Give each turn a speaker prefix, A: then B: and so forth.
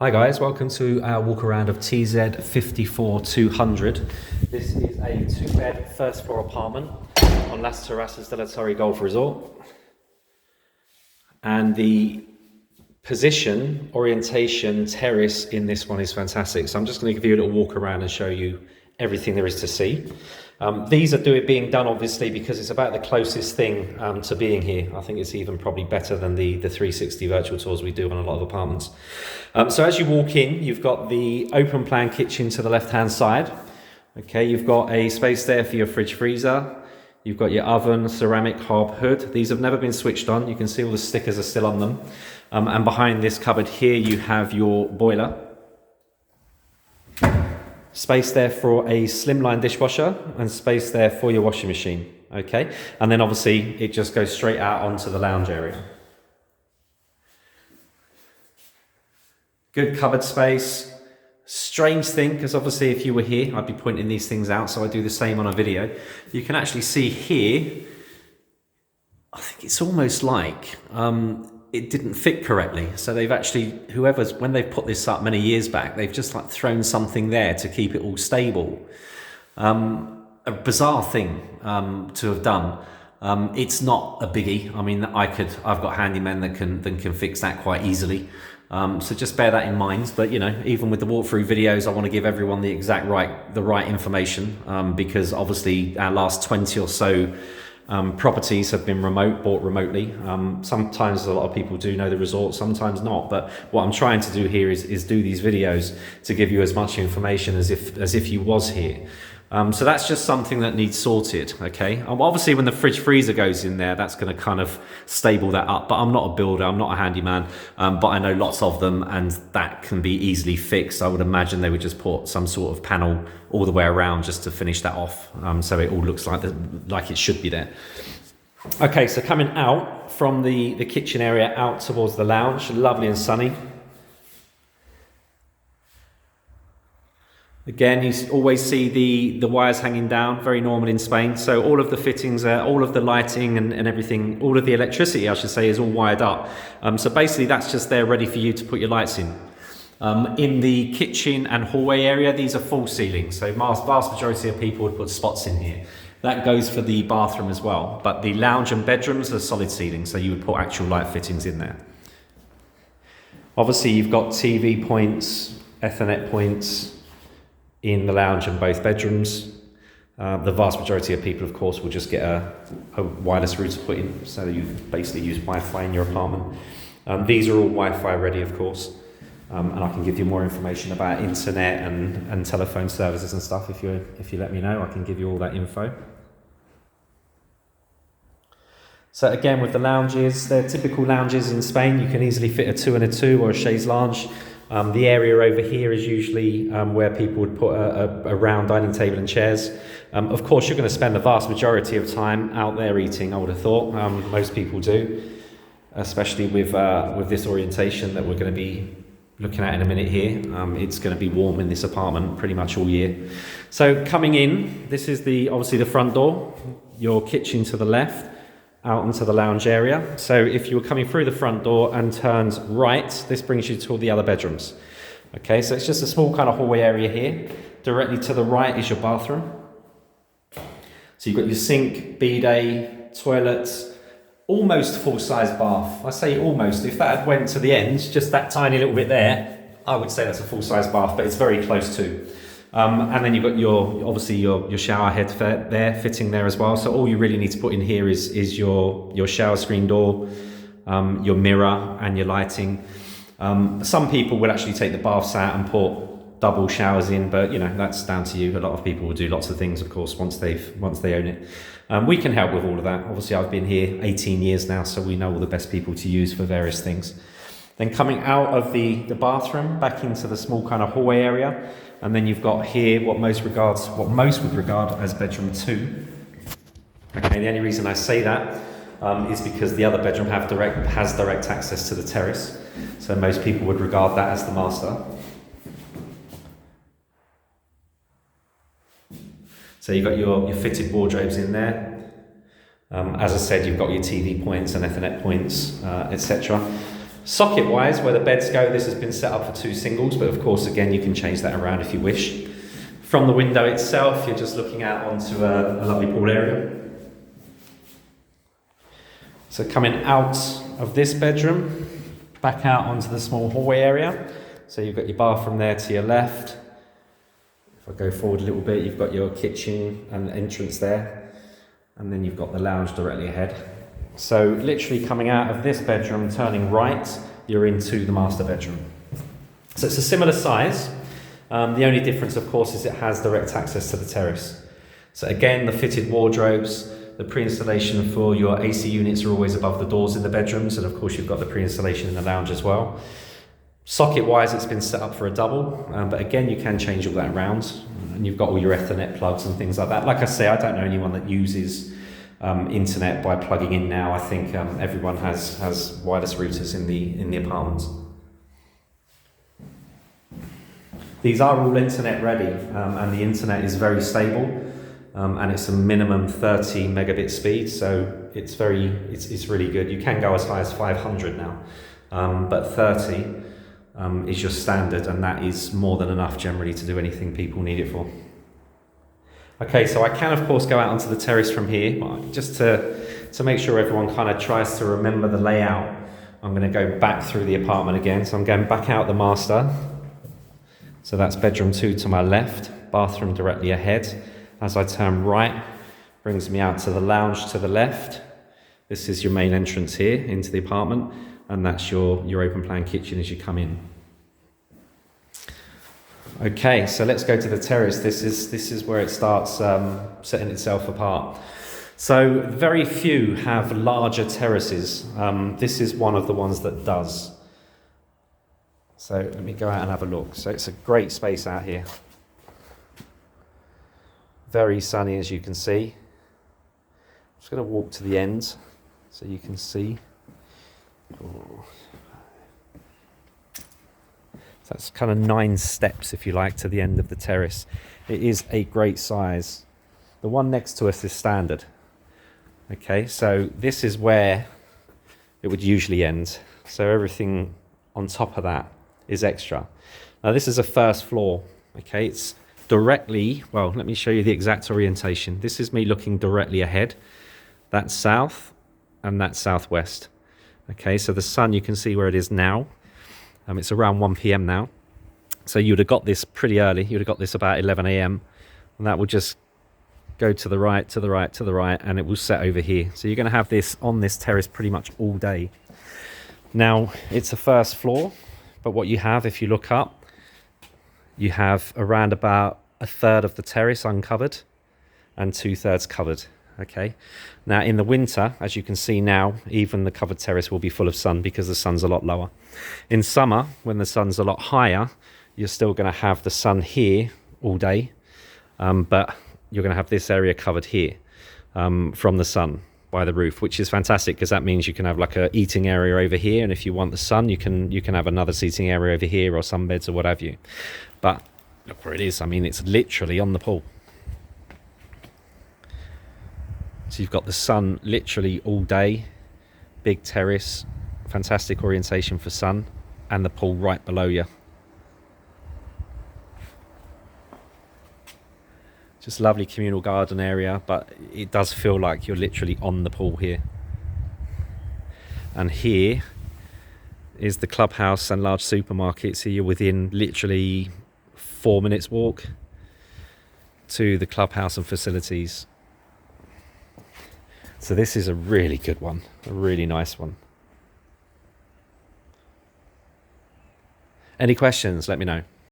A: Hi guys, welcome to our walk around of TZ54200. This is a 2-bed first floor apartment on Las Terrazas de la Torre Golf Resort. And the position, orientation, terrace in this one is fantastic. So I'm just going to give you a little walk around and show you everything there is to see. These are being done obviously because it's about the closest thing to being here. I think it's even probably better than the 360 virtual tours we do on a lot of apartments. So as you walk in, you've got the open plan kitchen to the left hand side. Okay, you've got a space there for your fridge freezer. You've got your oven, ceramic hob hood. These have never been switched on. You can see all the stickers are still on them. And behind this cupboard here, you have your boiler. Space there for a slimline dishwasher and space there for your washing machine. Okay, and then obviously it just goes straight out onto the lounge area. Good cupboard space. Strange thing, because obviously if you were here, I'd be pointing these things out, so I do the same on a video. You can actually see here, I think it's almost like it didn't fit correctly. So they've actually, when they've put this up many years back, they've just like thrown something there to keep it all stable. A bizarre thing to have done. It's not a biggie. I mean, I've got handymen that can fix that quite easily. So just bear that in mind. But you know, even with the walkthrough videos, I want to give everyone the right information, because obviously our last 20 or so properties have been bought remotely. Sometimes a lot of people do know the resort, sometimes not. But what I'm trying to do here is do these videos to give you as much information as if you was here. So that's just something that needs sorted, okay? Obviously when the fridge freezer goes in there, that's going to kind of stable that up, but I'm not a builder, I'm not a handyman, but I know lots of them and that can be easily fixed. I would imagine they would just put some sort of panel all the way around just to finish that off, so it all looks like it should be there. Okay, so coming out from the kitchen area out towards the lounge, lovely and sunny. Again, you always see the wires hanging down, very normal in Spain. So all of the fittings, all of the lighting and everything, all of the electricity, I should say, is all wired up. So basically that's just there ready for you to put your lights in. In the kitchen and hallway area, these are full ceilings. So vast majority of people would put spots in here. That goes for the bathroom as well. But the lounge and bedrooms are solid ceilings, so you would put actual light fittings in there. Obviously, you've got TV points, Ethernet points, in the lounge and both bedrooms. The vast majority of people, of course, will just get a wireless router put in, so you basically use Wi-Fi in your apartment. These are all Wi-Fi ready, of course, and I can give you more information about internet and telephone services and stuff if you let me know. I can give you all that info. So again, with the lounges, they're typical lounges in Spain. You can easily fit a 2 and a 2 or a chaise lounge. The area over here is usually where people would put a round dining table and chairs. Of course, you're going to spend the vast majority of time out there eating, I would have thought. Most people do, especially with this orientation that we're going to be looking at in a minute here. It's going to be warm in this apartment pretty much all year. So coming in, this is obviously the front door, your kitchen to the left, out into the lounge area. So if you were coming through the front door and turned right, this brings you to all the other bedrooms. Okay, so it's just a small kind of hallway area here. Directly to the right is your bathroom. So you've got your sink, bidet, toilets, almost full-size bath. I say almost. If that had went to the end, just that tiny little bit there, I would say that's a full-size bath, but it's very close to. And then you've got obviously your shower head there fitting there as well. So all you really need to put in here is your shower screen door, your mirror and your lighting. Some people will actually take the baths out and put double showers in, but you know, that's down to you. A lot of people will do lots of things, of course, once they own it. We can help with all of that. Obviously I've been here 18 years now, so we know all the best people to use for various things. Then coming out of the bathroom back into the small kind of hallway area. And then you've got here what most would regard as bedroom 2. Okay, the only reason I say that is because the other bedroom has direct access to the terrace. So most people would regard that as the master. So you've got your fitted wardrobes in there. As I said, you've got your TV points and Ethernet points, etc. Socket wise, where the beds go, this has been set up for 2 singles, but of course again you can change that around if you wish. From the window itself, you're just looking out onto a lovely pool area. So coming out of this bedroom, back out onto the small hallway area. So you've got your bathroom there to your left. If I go forward a little bit, you've got your kitchen and entrance there. And then you've got the lounge directly ahead. So literally coming out of this bedroom, turning right, you're into the master bedroom. So it's a similar size. The only difference, of course, is it has direct access to the terrace. So again, the fitted wardrobes, the pre-installation for your AC units are always above the doors in the bedrooms, and of course you've got the pre-installation in the lounge as well. Socket-wise, it's been set up for a double, but again, you can change all that around, and you've got all your Ethernet plugs and things like that. Like I say, I don't know anyone that uses internet by plugging in now. I think everyone has wireless routers in the apartments. These are all internet ready, and the internet is very stable, and it's a minimum 30 megabit speed, so it's really good. You can go as high as 500 now, but 30 is your standard, and that is more than enough generally to do anything people need it for. Okay, so I can of course go out onto the terrace from here, but just to make sure everyone kind of tries to remember the layout, I'm going to go back through the apartment again. So I'm going back out the master. So that's bedroom 2 to my left, bathroom directly ahead. As I turn right, brings me out to the lounge to the left. This is your main entrance here into the apartment, and that's your open plan kitchen as you come in. Okay, so let's go to the terrace. This is where it starts setting itself apart. So very few have larger terraces. This is one of the ones that does. So let me go out and have a look. So it's a great space out here. Very sunny, as you can see. I'm just going to walk to the end so you can see. Oh. So that's kind of 9 steps, if you like, to the end of the terrace. It is a great size. The one next to us is standard. Okay, so this is where it would usually end. So everything on top of that is extra. Now this is a first floor. Okay, it's directly, well, let me show you the exact orientation. This is me looking directly ahead. That's south and that's southwest. Okay, so the sun, you can see where it is now. It's around 1 p.m. now. So you would have got this pretty early. You would have got this about 11 a.m. and that will just go to the right, to the right, to the right, and it will set over here. So you're going to have this on this terrace pretty much all day. Now, it's a first floor, but what you have, if you look up, you have around about 1/3 of the terrace uncovered and 2/3 covered. Okay. Now, in the winter, as you can see now, even the covered terrace will be full of sun because the sun's a lot lower. In summer, when the sun's a lot higher, you're still going to have the sun here all day, but you're going to have this area covered here from the sun by the roof, which is fantastic because that means you can have like a eating area over here, and if you want the sun, you can have another seating area over here or sunbeds or what have you. But look where it is. I mean, it's literally on the pool. So you've got the sun literally all day, big terrace, fantastic orientation for sun, and the pool right below you. Just lovely communal garden area, but it does feel like you're literally on the pool here. And here is the clubhouse and large supermarket, so you're within literally 4 minutes walk to the clubhouse and facilities. So this is a really good one, a really nice one. Any questions, let me know.